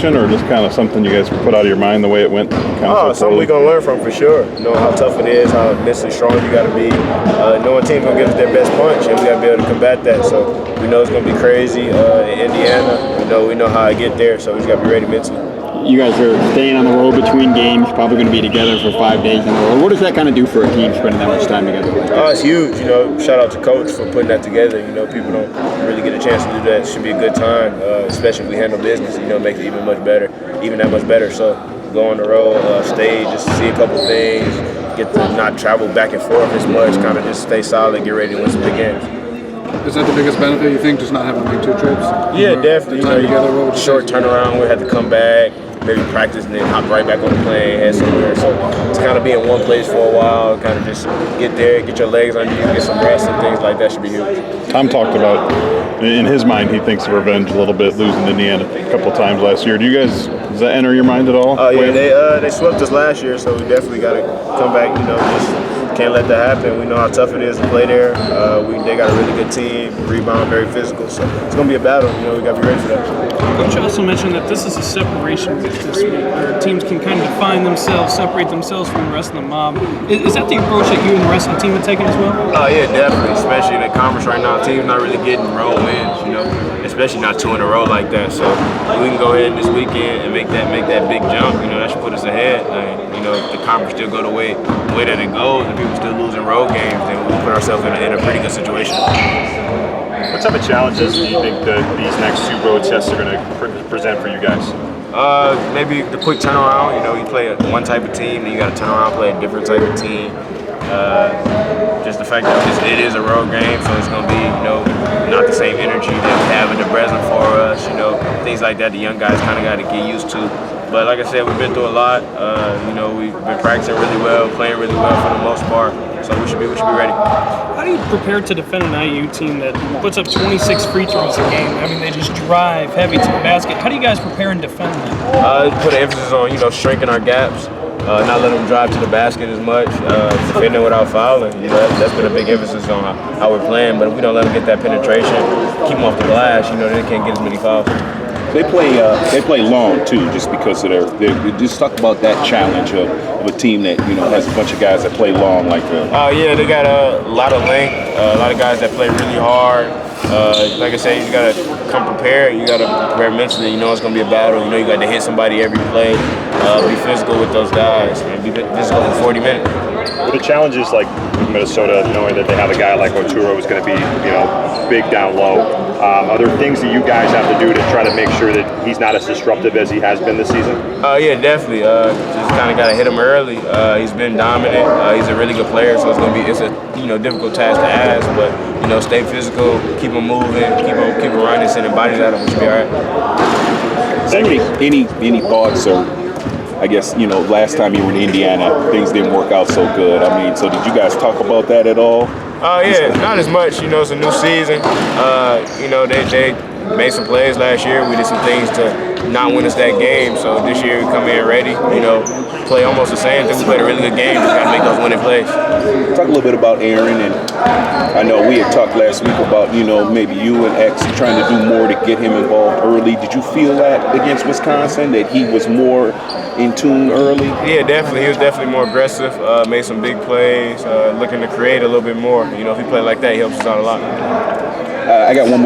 situation, or just kind of something you guys put out of your mind the way it went? Something we're gonna learn from for sure. Know how tough it is, how mentally strong you got to be. Knowing teams gonna give us their best punch, and we got to be able to combat that. So we know it's gonna be crazy in Indiana. We know how to get there, so we just got to be ready mentally. You guys are staying on the road between games, probably going to be together for 5 days in a row. What does that kind of do for a team spending that much time together? It's huge. Shout out to Coach for putting that together. People don't really get a chance to do that. It should be a good time, especially if we handle business. Make it even that much better. So go on the road, stay, just see a couple things, get to not travel back and forth as much, kind of just stay solid, get ready to win some big games. Is that the biggest benefit, you think, just not having to make 2 trips? Yeah, definitely. Short turnaround, we had to come back, maybe practice, and then hop right back on the plane, head somewhere. So to kind of be in one place for a while, kind of just get there, get your legs under you, get some rest and things like that should be huge. Tom talked about, in his mind, he thinks of revenge a little bit, losing to Indiana a couple of times last year. Does that enter your mind at all? Oh, yeah, they swept us last year, so we definitely got to come back, just can't let that happen. We know how tough it is to play there. They got a really good team, rebound, very physical, so it's going to be a battle. We got to be ready for that. Coach also mentioned that this is a separation week this week, where teams can kind of define themselves, separate themselves from the rest of the mob. Is that the approach that you and the rest of the team have taken as well? Oh, yeah, definitely, especially in the conference right now. Teams not really getting road wins, especially not 2 in a row like that. So we can go ahead this weekend and make that big jump. That should put us ahead. If the conference still go the way that it goes, and people still losing road games, then we'll put ourselves in a pretty good situation. What type of challenges do you think that these next 2 road tests are going to present for you guys? Maybe the quick turnaround. You play one type of team, then you got to turn around and play a different type of team. Just the fact that it is a road game, so it's going to be, not the same energy that we have in the present for us. Things like that the young guys kind of got to get used to. But like I said, we've been through a lot. We've been practicing really well, playing really well for the most part. So we should be ready. How do you prepare to defend an IU team that puts up 26 free throws a game? I mean, they just drive heavy to the basket. How do you guys prepare and defend that? Put an emphasis on, shrinking our gaps. Not letting them drive to the basket as much, defending without fouling. That's been a big emphasis on how we're playing. But if we don't let them get that penetration, keep them off the glass, they can't get as many fouls. They play long too, just because of their. Just talk about that challenge of a team that has a bunch of guys that play long like that. Yeah, they got a lot of length, a lot of guys that play really hard. Like I said, you gotta come prepared. You gotta prepare mentally. It's gonna be a battle. You got to hit somebody every play. Be physical with those guys, and be physical for 40 minutes. With the challenges like Minnesota, knowing that they have a guy like Oturo who's going to be, big down low, are there things that you guys have to do to try to make sure that he's not as disruptive as he has been this season? Yeah, definitely. Just kind of got to hit him early. He's been dominant. He's a really good player, so it's a difficult task to ask, but stay physical, keep him moving, keep him running, sending bodies at him, which should be all right. Any thoughts or? I guess, last time you were in Indiana, things didn't work out so good. So did you guys talk about that at all? Yeah, not as much. It's a new season. They made some plays last year. We did some things to not win us that game. So this year we come in ready, play almost the same thing. We played a really good game. Just got to make those winning plays. Talk a little bit about Aaron, and I know we had talked last week about, maybe you and X trying to do more to get him involved early. Did you feel that against Wisconsin, that he was more in tune early? Yeah, definitely. He was definitely more aggressive, made some big plays, looking to create a little bit more. If he played like that, he helps us out a lot. I got one more.